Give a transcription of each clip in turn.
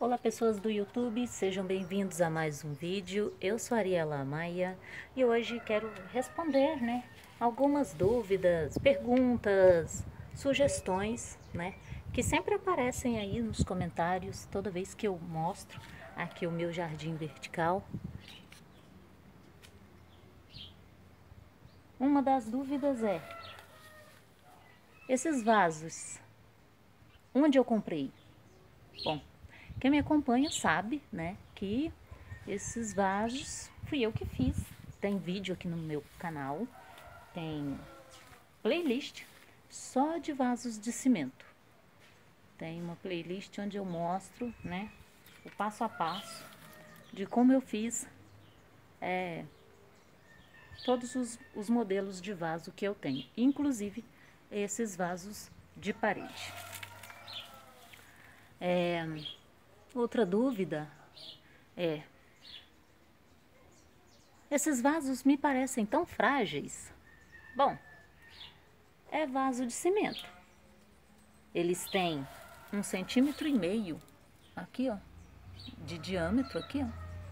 Olá pessoas do YouTube, sejam bem-vindos a mais um vídeo. Eu sou Ariela Maia e hoje quero responder, algumas dúvidas, perguntas, sugestões, que sempre aparecem aí nos comentários toda vez que eu mostro aqui o meu jardim vertical. Uma das dúvidas é: esses vasos, onde eu comprei? Bom, quem me acompanha sabe, que esses vasos fui eu que fiz. Tem vídeo aqui no meu canal, tem playlist só de vasos de cimento. Tem uma playlist onde eu mostro, o passo a passo de como eu fiz todos os modelos de vaso que eu tenho, inclusive esses vasos de parede. Outra dúvida é: esses vasos me parecem tão frágeis. Bom, é vaso de cimento. Eles têm 1,5 cm aqui, ó, de diâmetro aqui, ó.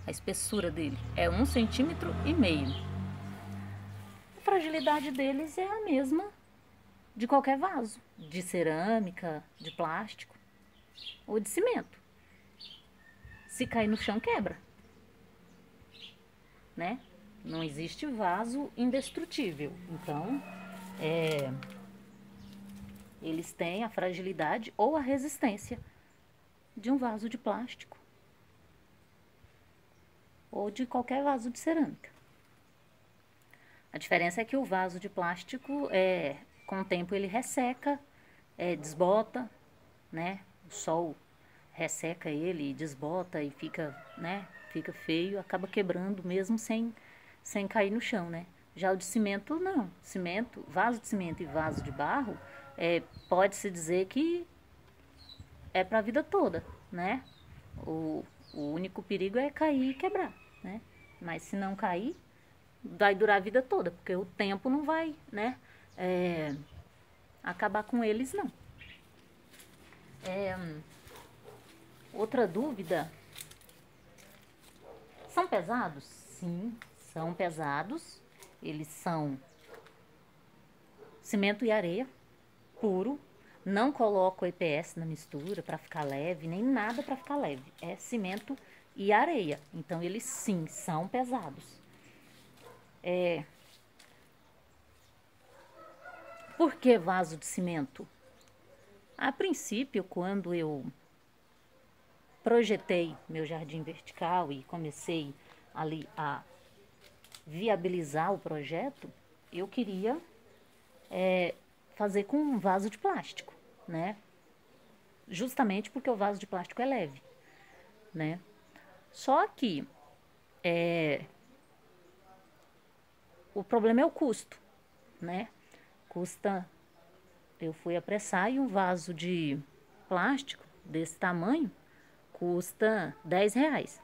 A espessura dele é 1,5 cm. A fragilidade deles é a mesma de qualquer vaso, de cerâmica, de plástico ou de cimento. Se cair no chão, quebra, Não existe vaso indestrutível. Então, eles têm a fragilidade ou a resistência de um vaso de plástico ou de qualquer vaso de cerâmica. A diferença é que o vaso de plástico, com o tempo, ele resseca, desbota, O sol resseca ele e desbota e fica, fica feio, acaba quebrando mesmo sem cair no chão, Já o de cimento, não. Cimento, vaso de cimento e vaso de barro, pode-se dizer que é para a vida toda, O único perigo é cair e quebrar, Mas se não cair, vai durar a vida toda, porque o tempo não vai, acabar com eles, não. Outra dúvida: são pesados? Sim, são pesados. Eles são cimento e areia puro. Não coloco EPS na mistura para ficar leve, nem nada para ficar leve. É cimento e areia. Então, eles sim, são pesados. Por que vaso de cimento? A princípio, quando eu projetei meu jardim vertical e comecei ali a viabilizar o projeto, eu queria fazer com um vaso de plástico, Justamente porque o vaso de plástico é leve, Só que o problema é o custo, Custa, eu fui apressar e um vaso de plástico desse tamanho custa R$10.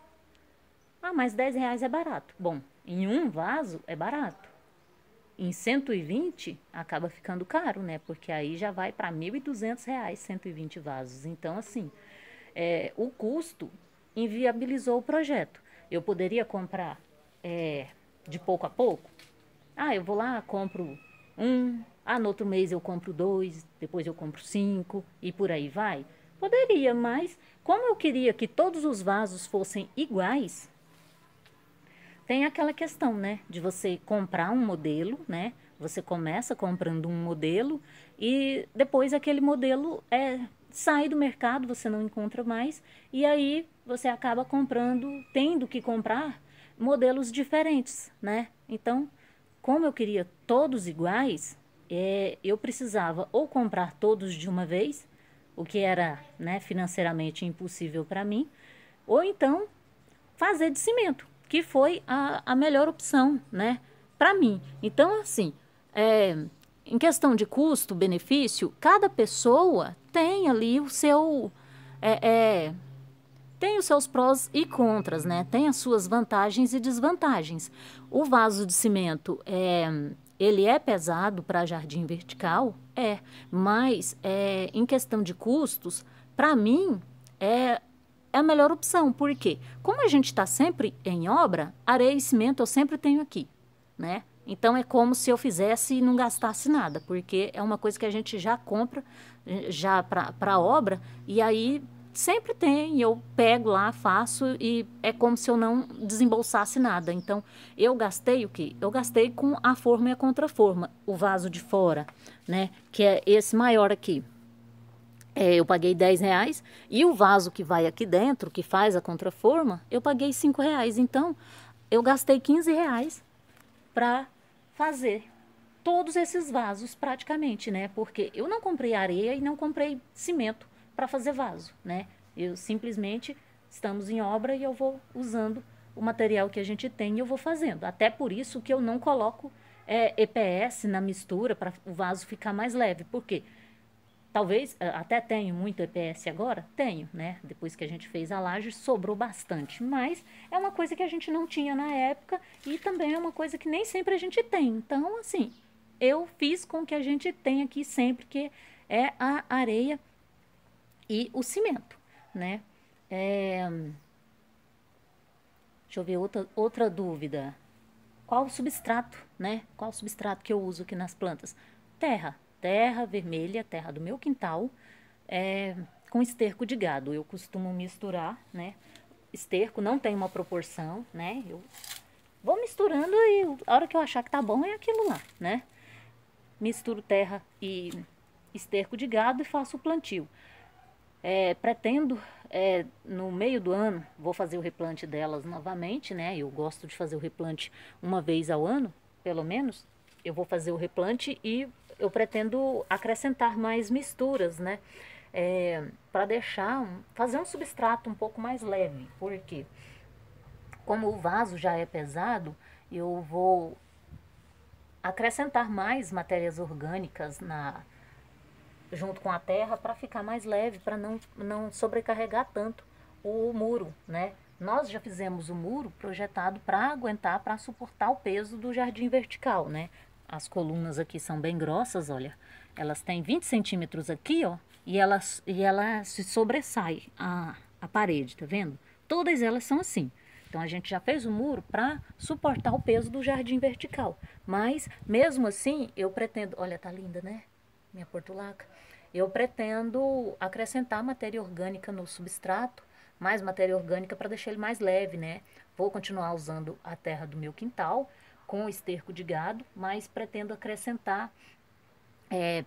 Ah, mas R$10 é barato. Bom, em um vaso é barato. Em 120 acaba ficando caro, Porque aí já vai para R$1.200, 120 vasos. Então, assim, o custo inviabilizou o projeto. Eu poderia comprar de pouco a pouco. Ah, eu vou lá, compro um. Ah, no outro mês eu compro 2, depois eu compro 5 e por aí vai. Poderia, mas como eu queria que todos os vasos fossem iguais, tem aquela questão, de você comprar um modelo, Você começa comprando um modelo e depois aquele modelo sai do mercado, você não encontra mais, e aí você acaba tendo que comprar modelos diferentes, Então, como eu queria todos iguais, eu precisava ou comprar todos de uma vez, o que era, financeiramente impossível para mim, ou então fazer de cimento, que foi a melhor opção, para mim. Então, assim, em questão de custo-benefício, cada pessoa tem ali o seu... tem os seus prós e contras, Tem as suas vantagens e desvantagens. O vaso de cimento, ele é pesado para jardim vertical? Mas em questão de custos, para mim, é é a melhor opção. Por quê? Como a gente está sempre em obra, areia e cimento eu sempre tenho aqui, né? Então, é como se eu fizesse e não gastasse nada, porque é uma coisa que a gente já compra já para obra, e aí sempre tem, eu pego lá, faço, e é como se eu não desembolsasse nada. Então, eu gastei o quê? Eu gastei com a forma e a contraforma. O vaso de fora, né? Que é esse maior aqui. Eu paguei R$10, e o vaso que vai aqui dentro, que faz a contraforma, eu paguei R$5. Então, eu gastei R$15 para fazer todos esses vasos praticamente, né? Porque eu não comprei areia e não comprei cimento para fazer vaso, né? Eu simplesmente estamos em obra e eu vou usando o material que a gente tem e eu vou fazendo. Até por isso que eu não coloco EPS na mistura para o vaso ficar mais leve. Por quê? Talvez, até tenho muito EPS agora, tenho, né? Depois que a gente fez a laje, sobrou bastante. Mas é uma coisa que a gente não tinha na época e também é uma coisa que nem sempre a gente tem. Então, assim, eu fiz com o que a gente tem aqui sempre, que é a areia e o cimento, né? Deixa eu ver outra dúvida. Qual o substrato, né? Qual o substrato que eu uso aqui nas plantas? Terra vermelha, terra do meu quintal, com esterco de gado. Eu costumo misturar, né? Esterco não tem uma proporção, né? Eu vou misturando e a hora que eu achar que tá bom é aquilo lá, né? Misturo terra e esterco de gado e faço o plantio. Pretendo, no meio do ano, vou fazer o replante delas novamente, né? Eu gosto de fazer o replante uma vez ao ano, pelo menos. Eu vou fazer o replante e eu pretendo acrescentar mais misturas, né? Para fazer um substrato um pouco mais leve. Porque como o vaso já é pesado, eu vou acrescentar mais matérias orgânicas junto com a terra para ficar mais leve, para não sobrecarregar tanto o muro, né? Nós já fizemos o muro projetado para aguentar, para suportar o peso do jardim vertical, né? As colunas aqui são bem grossas, olha. Elas têm 20 centímetros aqui, ó, e ela se sobressai a parede, tá vendo? Todas elas são assim. Então, a gente já fez o muro para suportar o peso do jardim vertical. Mas, mesmo assim, eu pretendo... Olha, tá linda, né? Minha portulaca. Eu pretendo acrescentar matéria orgânica no substrato, mais matéria orgânica para deixar ele mais leve, né? Vou continuar usando a terra do meu quintal com esterco de gado, mas pretendo acrescentar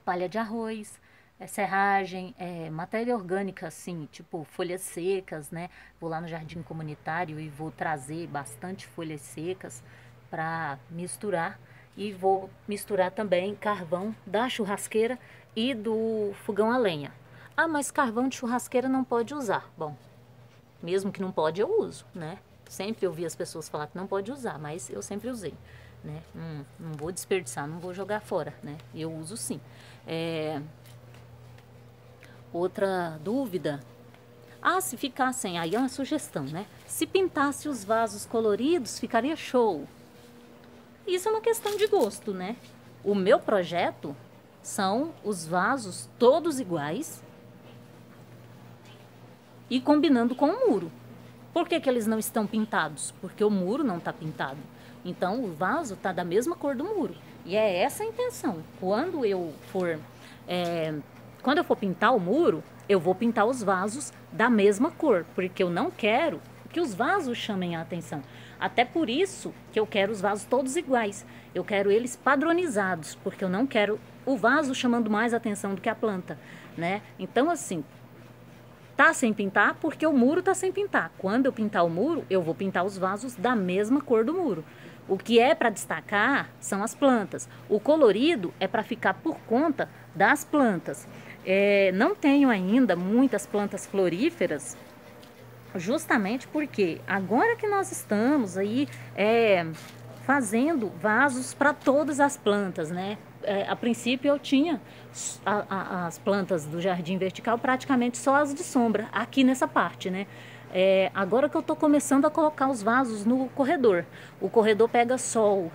palha de arroz, serragem, matéria orgânica, assim, tipo folhas secas, né? Vou lá no jardim comunitário e vou trazer bastante folhas secas para misturar. E vou misturar também carvão da churrasqueira e do fogão a lenha. Ah, mas carvão de churrasqueira não pode usar. Bom, mesmo que não pode, eu uso, né? Sempre ouvi as pessoas falar que não pode usar, mas eu sempre usei, né? Não vou desperdiçar, não vou jogar fora, né? Eu uso sim. Outra dúvida. Ah, se ficassem, aí é uma sugestão, né? Se pintasse os vasos coloridos, ficaria show. Isso é uma questão de gosto, né? O meu projeto são os vasos todos iguais e combinando com o muro. Por que eles não estão pintados? Porque o muro não está pintado. Então, o vaso está da mesma cor do muro. E é essa a intenção. Quando eu for pintar o muro, eu vou pintar os vasos da mesma cor. Porque eu não quero que os vasos chamem a atenção. Até por isso que eu quero os vasos todos iguais. Eu quero eles padronizados, porque eu não quero o vaso chamando mais atenção do que a planta, né? Então, assim, tá sem pintar porque o muro tá sem pintar. Quando eu pintar o muro, eu vou pintar os vasos da mesma cor do muro. O que é para destacar são as plantas. O colorido é para ficar por conta das plantas. Não tenho ainda muitas plantas floríferas, justamente porque agora que nós estamos aí fazendo vasos para todas as plantas, né? A princípio eu tinha as plantas do jardim vertical praticamente só as de sombra, aqui nessa parte, né? Agora que eu estou começando a colocar os vasos no corredor. O corredor pega sol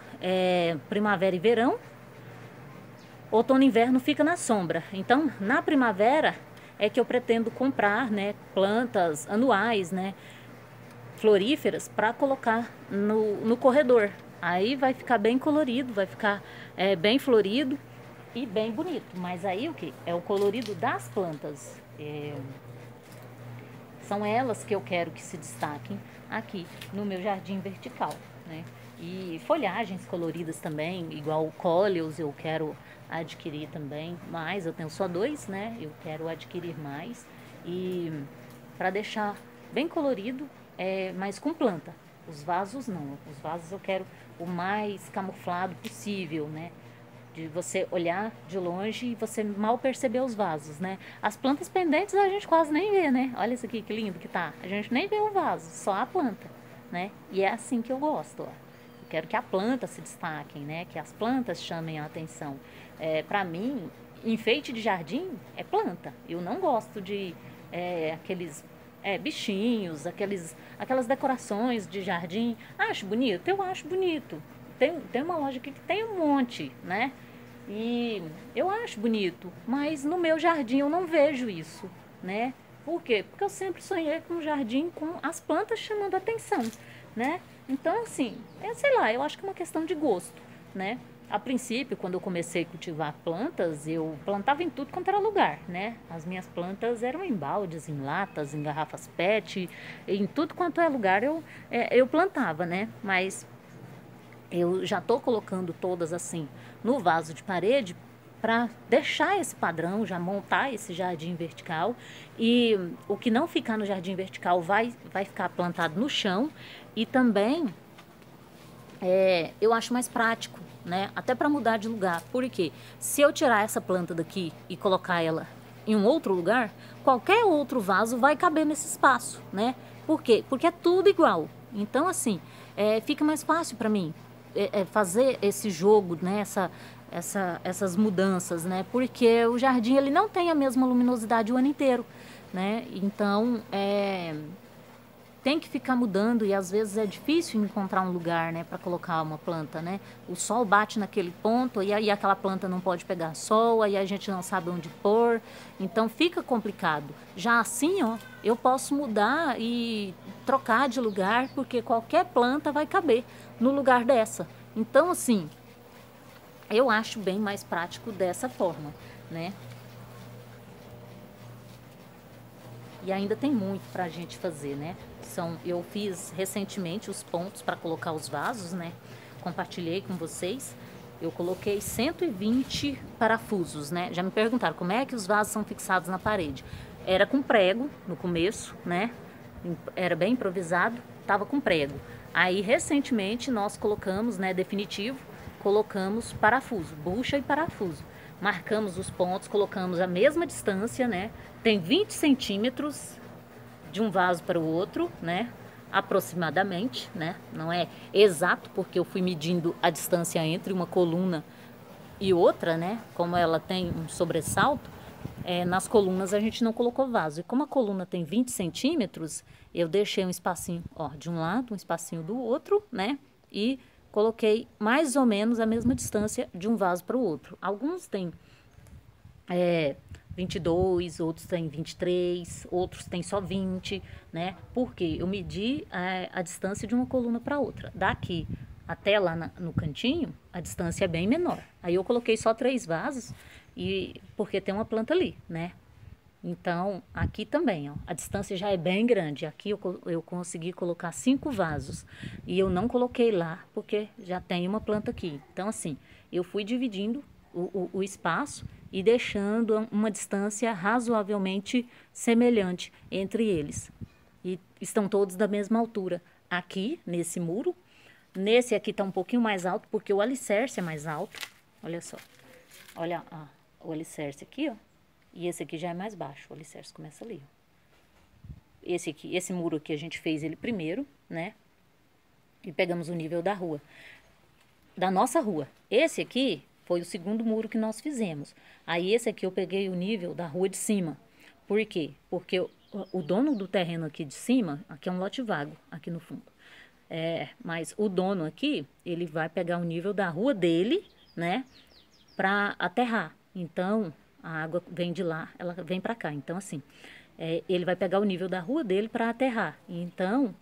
primavera e verão, outono e inverno fica na sombra. Então, na primavera, é que eu pretendo comprar, né, plantas anuais, né, floríferas para colocar no corredor. Aí vai ficar bem colorido, vai ficar bem florido e bem bonito. Mas aí o que? É o colorido das plantas. São elas que eu quero que se destaquem aqui no meu jardim vertical, né? E folhagens coloridas também, igual coleus eu quero adquirir também mais. Eu tenho só 2, né? Eu quero adquirir mais. E para deixar bem colorido, mas com planta. Os vasos não. Os vasos eu quero o mais camuflado possível, né? De você olhar de longe e você mal perceber os vasos, né? As plantas pendentes a gente quase nem vê, né? Olha isso aqui que lindo que tá. A gente nem vê o vaso, só a planta, né? E é assim que eu gosto, ó. Eu quero que a planta se destaquem, né? Que as plantas chamem a atenção. Para mim, enfeite de jardim é planta. Eu não gosto de aqueles bichinhos, aquelas decorações de jardim. Acho bonito? Eu acho bonito. Tem uma loja aqui que tem um monte, né? E eu acho bonito, mas no meu jardim eu não vejo isso, né? Por quê? Porque eu sempre sonhei com um jardim com as plantas chamando atenção, né? Então, assim, sei lá, eu acho que é uma questão de gosto, né? A princípio, quando eu comecei a cultivar plantas, eu plantava em tudo quanto era lugar, né? As minhas plantas eram em baldes, em latas, em garrafas PET, em tudo quanto é lugar eu plantava, né? Mas eu já estou colocando todas assim no vaso de parede para deixar esse padrão, já montar esse jardim vertical. E o que não ficar no jardim vertical vai ficar plantado no chão. E também eu acho mais prático, né? Até para mudar de lugar. Porque se eu tirar essa planta daqui e colocar ela em um outro lugar, qualquer outro vaso vai caber nesse espaço, né? Por quê? Porque é tudo igual. Então, assim, fica mais fácil para mim fazer esse jogo, né? Essas mudanças, né? Porque o jardim ele não tem a mesma luminosidade o ano inteiro, né? Então, tem que ficar mudando e às vezes é difícil encontrar um lugar, né, para colocar uma planta, né? O sol bate naquele ponto e aí aquela planta não pode pegar sol, aí a gente não sabe onde pôr, então fica complicado. Já assim, ó, eu posso mudar e trocar de lugar porque qualquer planta vai caber no lugar dessa. Então, assim, eu acho bem mais prático dessa forma, né? E ainda tem muito para a gente fazer, né? Eu fiz recentemente os pontos para colocar os vasos, né? Compartilhei com vocês. Eu coloquei 120 parafusos, né? Já me perguntaram como é que os vasos são fixados na parede. Era com prego no começo, né? Era bem improvisado, tava com prego. Aí recentemente nós colocamos, né, definitivo, colocamos parafuso, bucha e parafuso. Marcamos os pontos, colocamos a mesma distância, né? Tem 20 centímetros de um vaso para o outro, né? Aproximadamente, né? Não é exato, porque eu fui medindo a distância entre uma coluna e outra, né? Como ela tem um sobressalto, nas colunas a gente não colocou vaso. E como a coluna tem 20 centímetros, eu deixei um espacinho, ó, de um lado, um espacinho do outro, né? E coloquei mais ou menos a mesma distância de um vaso para o outro. Alguns têm 22, outros têm 23, outros têm só 20, né? Porque eu medi a distância de uma coluna para outra. Daqui até lá no cantinho, a distância é bem menor. Aí eu coloquei só 3 vasos, porque tem uma planta ali, né? Então, aqui também, ó, a distância já é bem grande. Aqui eu consegui colocar 5 vasos. E eu não coloquei lá, porque já tem uma planta aqui. Então, assim, eu fui dividindo o espaço e deixando uma distância razoavelmente semelhante entre eles. E estão todos da mesma altura. Aqui, nesse muro. Nesse aqui está um pouquinho mais alto, porque o alicerce é mais alto. Olha só. Olha o alicerce aqui, ó. E esse aqui já é mais baixo, o alicerce começa ali, ó. Esse muro aqui a gente fez ele primeiro, né? E pegamos o nível da rua, da nossa rua. Esse aqui foi o segundo muro que nós fizemos. Aí esse aqui eu peguei o nível da rua de cima. Por quê? Porque o dono do terreno aqui de cima, aqui é um lote vago, aqui no fundo. Mas o dono aqui, ele vai pegar o nível da rua dele, né? Para aterrar. Então, A água vem de lá, ela vem para cá. Então, assim, ele vai pegar o nível da rua dele para aterrar. Então,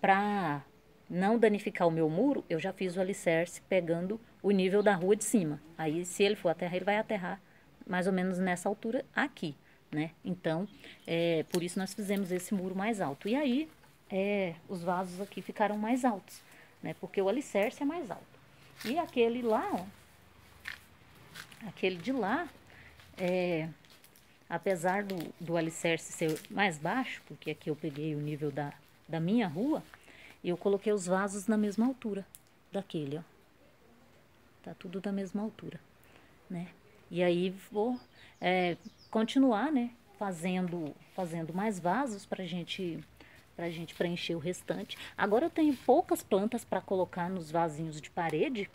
para não danificar o meu muro, eu já fiz o alicerce pegando o nível da rua de cima. Aí, se ele for aterrar, ele vai aterrar mais ou menos nessa altura aqui, né? Então, por isso nós fizemos esse muro mais alto. E aí, os vasos aqui ficaram mais altos, né? Porque o alicerce é mais alto. E aquele lá, ó, aquele de lá, apesar do alicerce ser mais baixo, porque aqui eu peguei o nível da minha rua, eu coloquei os vasos na mesma altura daquele, ó. Tá tudo da mesma altura, né? E aí vou continuar, né? Fazendo mais vasos pra gente preencher o restante. Agora eu tenho poucas plantas para colocar nos vasinhos de parede.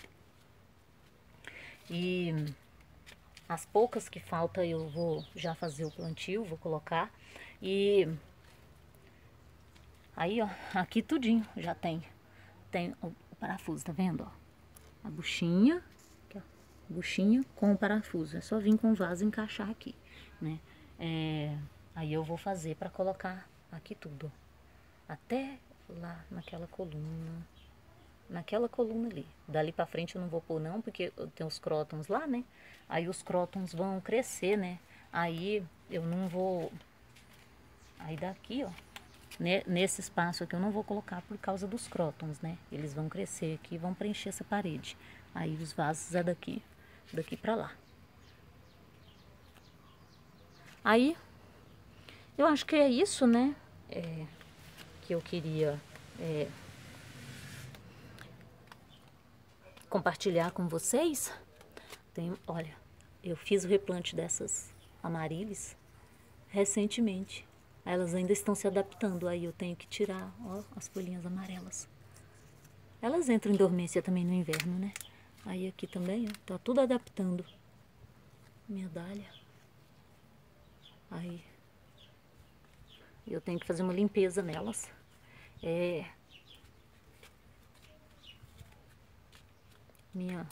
E as poucas que faltam eu vou já fazer o plantio, vou colocar. E aí, ó, aqui tudinho já tem o parafuso, tá vendo, ó? A buchinha, aqui, ó, buchinha com o parafuso. É só vir com o vaso e encaixar aqui, né? Aí eu vou fazer para colocar aqui tudo, ó. Até lá naquela coluna ali. Dali pra frente eu não vou pôr não, porque eu tenho os crótons lá, né? Aí os crótons vão crescer, né? Aí eu não vou... Aí daqui, ó, nesse espaço aqui eu não vou colocar por causa dos crótons, né? Eles vão crescer aqui e vão preencher essa parede. Aí os vasos é daqui pra lá. Aí, eu acho que é isso, né? Que eu queria compartilhar com vocês. Olha, eu fiz o replante dessas amarilias recentemente. Elas ainda estão se adaptando, aí eu tenho que tirar, ó, as folhinhas amarelas. Elas entram em dormência também no inverno, né? Aí aqui também, ó, tá tudo adaptando. Minha dália. Aí eu tenho que fazer uma limpeza nelas. Minha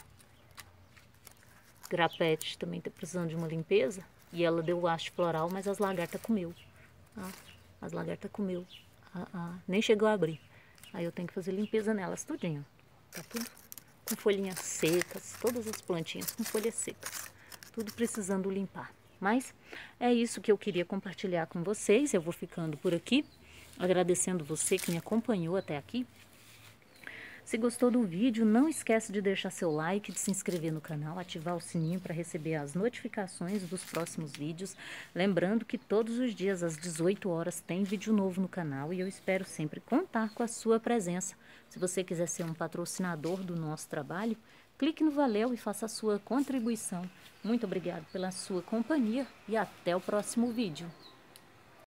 grapete também tá precisando de uma limpeza. E ela deu haste floral, mas as lagartas comeu. Tá? As lagartas comeu. Nem chegou a abrir. Aí eu tenho que fazer limpeza nelas tudinho. Tá tudo com folhinhas secas. Todas as plantinhas com folhas secas. Tudo precisando limpar. Mas é isso que eu queria compartilhar com vocês. Eu vou ficando por aqui. Agradecendo você que me acompanhou até aqui. Se gostou do vídeo, não esquece de deixar seu like, de se inscrever no canal, ativar o sininho para receber as notificações dos próximos vídeos. Lembrando que todos os dias às 18 horas tem vídeo novo no canal e eu espero sempre contar com a sua presença. Se você quiser ser um patrocinador do nosso trabalho, clique no Valeu e faça a sua contribuição. Muito obrigada pela sua companhia e até o próximo vídeo.